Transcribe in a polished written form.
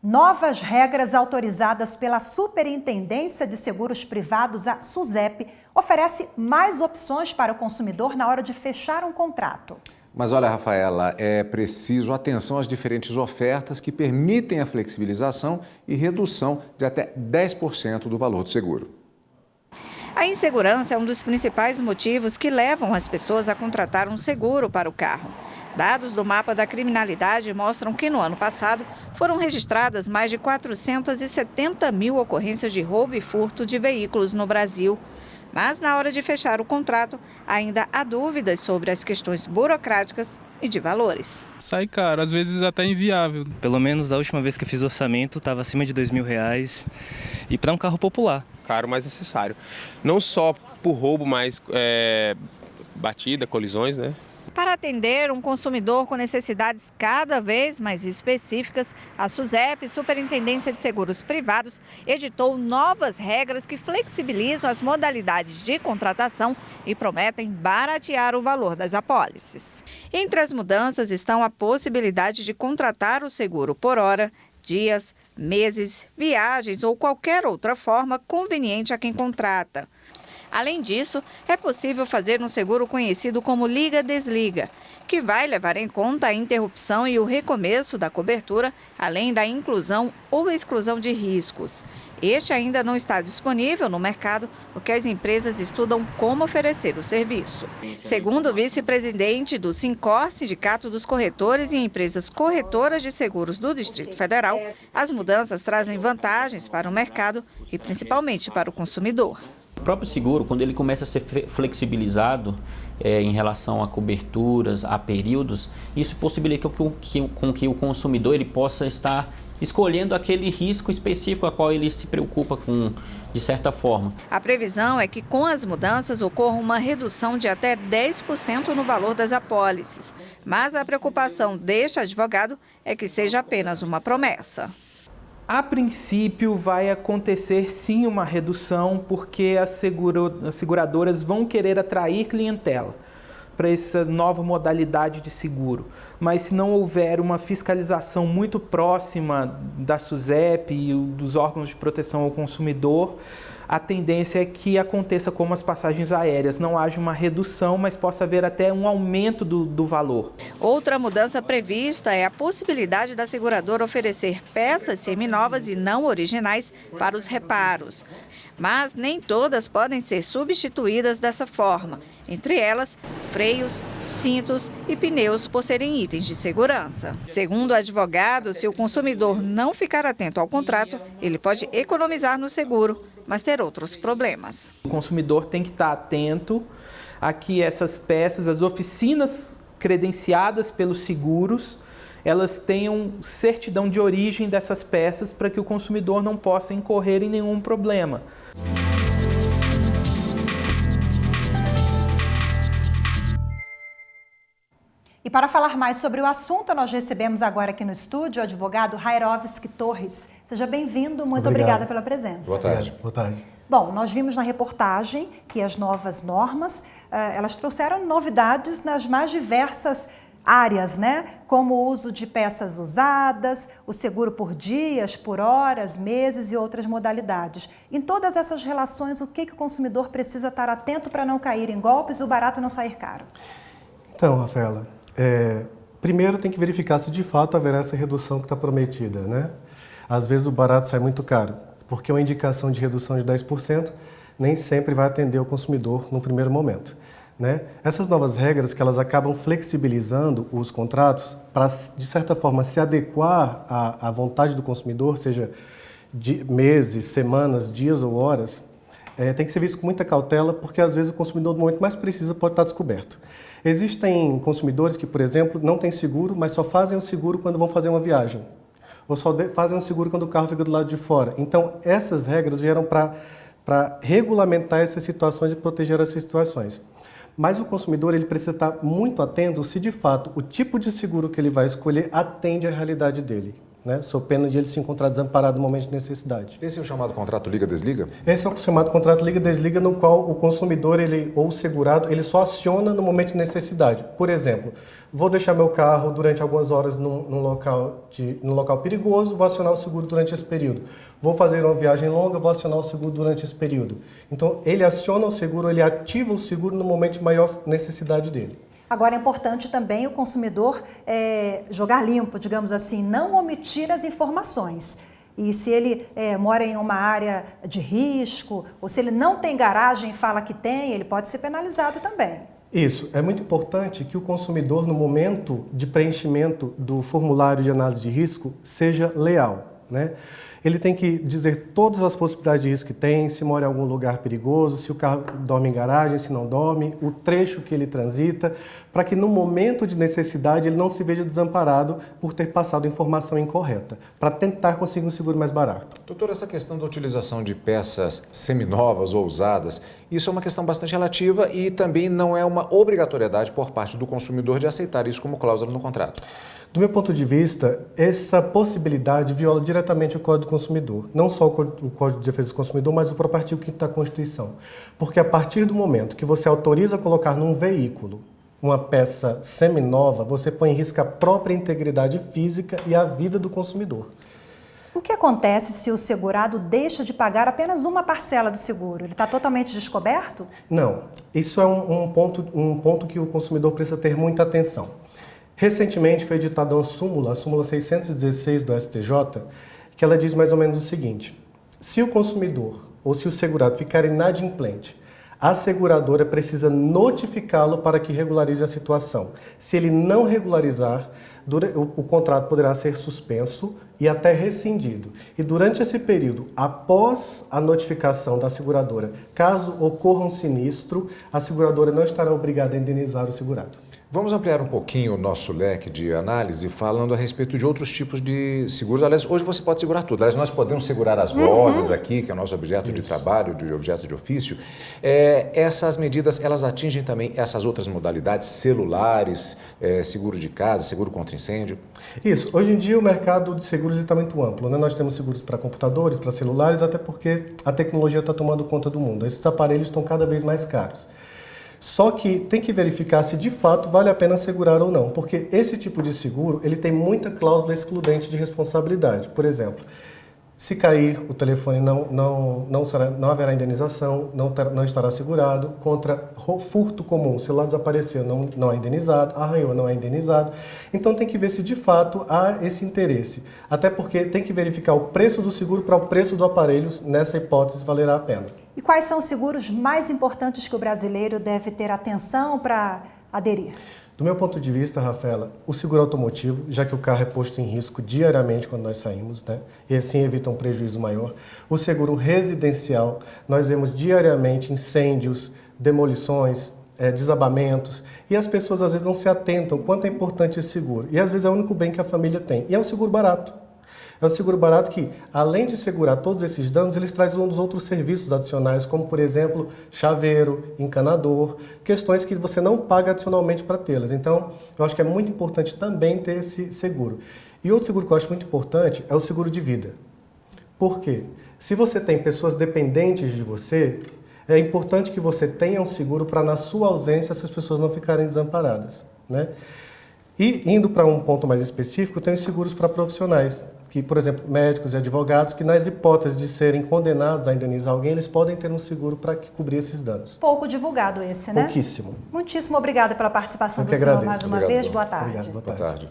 Novas regras autorizadas pela Superintendência de Seguros Privados, a SUSEP, oferece mais opções para o consumidor na hora de fechar um contrato. Mas olha, Rafaela, é preciso atenção às diferentes ofertas que permitem a flexibilização e redução de até 10% do valor do seguro. A insegurança é um dos principais motivos que levam as pessoas a contratar um seguro para o carro. Dados do mapa da criminalidade mostram que no ano passado foram registradas mais de 470 mil ocorrências de roubo e furto de veículos no Brasil. Mas na hora de fechar o contrato, ainda há dúvidas sobre as questões burocráticas e de valores. Sai caro, às vezes até inviável. Pelo menos a última vez que eu fiz o orçamento estava acima de R$ 2.000 e para um carro popular. Caro, mas necessário. Não só por roubo, mas batida, colisões, né? Para atender um consumidor com necessidades cada vez mais específicas, a SUSEP, Superintendência de Seguros Privados, editou novas regras que flexibilizam as modalidades de contratação e prometem baratear o valor das apólices. Entre as mudanças estão a possibilidade de contratar o seguro por hora, dias, meses, viagens ou qualquer outra forma conveniente a quem contrata. Além disso, é possível fazer um seguro conhecido como liga-desliga, que vai levar em conta a interrupção e o recomeço da cobertura, além da inclusão ou exclusão de riscos. Este ainda não está disponível no mercado, porque as empresas estudam como oferecer o serviço. Segundo o vice-presidente do Sincor, Sindicato dos Corretores e Empresas Corretoras de Seguros do Distrito Federal, as mudanças trazem vantagens para o mercado e principalmente para o consumidor. O próprio seguro, quando ele começa a ser flexibilizado em relação a coberturas, a períodos, isso possibilita com que o consumidor ele possa estar escolhendo aquele risco específico a qual ele se preocupa com, de certa forma. A previsão é que com as mudanças ocorra uma redução de até 10% no valor das apólices. Mas a preocupação deste advogado é que seja apenas uma promessa. A princípio vai acontecer sim uma redução, porque as seguradoras vão querer atrair clientela para essa nova modalidade de seguro. Mas se não houver uma fiscalização muito próxima da SUSEP e dos órgãos de proteção ao consumidor, a tendência é que aconteça como as passagens aéreas, não haja uma redução, mas possa haver até um aumento do valor. Outra mudança prevista é a possibilidade da seguradora oferecer peças seminovas e não originais para os reparos. Mas nem todas podem ser substituídas dessa forma, entre elas freios, cintos e pneus por serem itens de segurança. Segundo o advogado, se o consumidor não ficar atento ao contrato, ele pode economizar no seguro, mas ter outros problemas. O consumidor tem que estar atento a que essas peças, as oficinas credenciadas pelos seguros, elas tenham certidão de origem dessas peças para que o consumidor não possa incorrer em nenhum problema. E para falar mais sobre o assunto, nós recebemos agora aqui no estúdio o advogado Rairovski Torres. Seja bem-vindo, muito obrigada pela presença. Boa tarde. Boa tarde. Bom, nós vimos na reportagem que as novas normas, elas trouxeram novidades nas mais diversas áreas, né? Como o uso de peças usadas, o seguro por dias, por horas, meses e outras modalidades. Em todas essas relações, o que o consumidor precisa estar atento para não cair em golpes e o barato não sair caro? Então, Rafaela, primeiro tem que verificar se de fato haverá essa redução que está prometida, né? Às vezes o barato sai muito caro, porque uma indicação de redução de 10% nem sempre vai atender o consumidor no primeiro momento, né? Essas novas regras que elas acabam flexibilizando os contratos para, de certa forma, se adequar à vontade do consumidor, seja de meses, semanas, dias ou horas, tem que ser visto com muita cautela, porque às vezes o consumidor, no momento mais preciso, pode estar descoberto. Existem consumidores que, por exemplo, não têm seguro, mas só fazem o seguro quando vão fazer uma viagem. Ou só fazem o seguro quando o carro fica do lado de fora. Então, essas regras vieram para regulamentar essas situações e proteger essas situações. Mas o consumidor ele precisa estar muito atento se, de fato, o tipo de seguro que ele vai escolher atende à realidade dele. né, sob pena de ele se encontrar desamparado no momento de necessidade. Esse é o chamado contrato liga-desliga? Esse é o chamado contrato liga-desliga, no qual o consumidor ou o segurado ele só aciona no momento de necessidade. Por exemplo, vou deixar meu carro durante algumas horas num local perigoso, vou acionar o seguro durante esse período. Vou fazer uma viagem longa, vou acionar o seguro durante esse período. Então, ele aciona o seguro, ele ativa o seguro no momento de maior necessidade dele. Agora, é importante também o consumidor jogar limpo, digamos assim, não omitir as informações. E se ele mora em uma área de risco, ou se ele não tem garagem e fala que tem, ele pode ser penalizado também. Isso. É muito importante que o consumidor, no momento de preenchimento do formulário de análise de risco, seja leal, né? Ele tem que dizer todas as possibilidades de risco que tem, se mora em algum lugar perigoso, se o carro dorme em garagem, se não dorme, o trecho que ele transita, para que no momento de necessidade ele não se veja desamparado por ter passado informação incorreta, para tentar conseguir um seguro mais barato. Doutor, essa questão da utilização de peças seminovas ou usadas, isso é uma questão bastante relativa e também não é uma obrigatoriedade por parte do consumidor de aceitar isso como cláusula no contrato. Do meu ponto de vista, essa possibilidade viola diretamente o Código do Consumidor. Não só o Código de Defesa do Consumidor, mas o próprio artigo 5º da Constituição. Porque a partir do momento que você autoriza colocar num veículo uma peça seminova, você põe em risco a própria integridade física e a vida do consumidor. O que acontece se o segurado deixa de pagar apenas uma parcela do seguro? Ele está totalmente descoberto? Não. Isso é um ponto que o consumidor precisa ter muita atenção. Recentemente foi editada uma súmula, a súmula 616 do STJ, que ela diz mais ou menos o seguinte: se o consumidor ou se o segurado ficar inadimplente, a seguradora precisa notificá-lo para que regularize a situação. Se ele não regularizar, o contrato poderá ser suspenso e até rescindido. E durante esse período, após a notificação da seguradora, caso ocorra um sinistro, a seguradora não estará obrigada a indenizar o segurado. Vamos ampliar um pouquinho o nosso leque de análise falando a respeito de outros tipos de seguros. Aliás, hoje você pode segurar tudo. Aliás, nós podemos segurar as vozes aqui, que é o nosso objeto de trabalho, de objeto de ofício. Essas medidas, elas atingem também essas outras modalidades, celulares, seguro de casa, seguro contra incêndio? Isso. Hoje em dia o mercado de seguros está muito amplo, né? Nós temos seguros para computadores, para celulares, até porque a tecnologia está tomando conta do mundo. Esses aparelhos estão cada vez mais caros. Só que tem que verificar se de fato vale a pena segurar ou não, porque esse tipo de seguro ele tem muita cláusula excludente de responsabilidade. Por exemplo, se cair o telefone não haverá indenização, não estará segurado. Contra furto comum, o celular desapareceu, não é indenizado, arranhou, não é indenizado. Então tem que ver se de fato há esse interesse, até porque tem que verificar o preço do seguro para o preço do aparelho, nessa hipótese valerá a pena. E quais são os seguros mais importantes que o brasileiro deve ter atenção para aderir? Do meu ponto de vista, Rafaela, o seguro automotivo, já que o carro é posto em risco diariamente quando nós saímos, né? E assim evita um prejuízo maior. O seguro residencial, nós vemos diariamente incêndios, demolições, desabamentos, e as pessoas às vezes não se atentam quanto é importante esse seguro. E às vezes é o único bem que a família tem. E é um seguro barato. É um seguro barato que, além de segurar todos esses danos, eles trazem um dos outros serviços adicionais, como, por exemplo, chaveiro, encanador, questões que você não paga adicionalmente para tê-las. Então, eu acho que é muito importante também ter esse seguro. E outro seguro que eu acho muito importante é o seguro de vida. Por quê? Se você tem pessoas dependentes de você, é importante que você tenha um seguro para, na sua ausência, essas pessoas não ficarem desamparadas, né? E, indo para um ponto mais específico, tem os seguros para profissionais, que, por exemplo, médicos e advogados, que nas hipóteses de serem condenados a indenizar alguém, eles podem ter um seguro para cobrir esses danos. Pouco divulgado esse, né? Pouquíssimo. Muitíssimo obrigada pela participação do senhor mais uma vez. Boa tarde. Obrigado, boa tarde.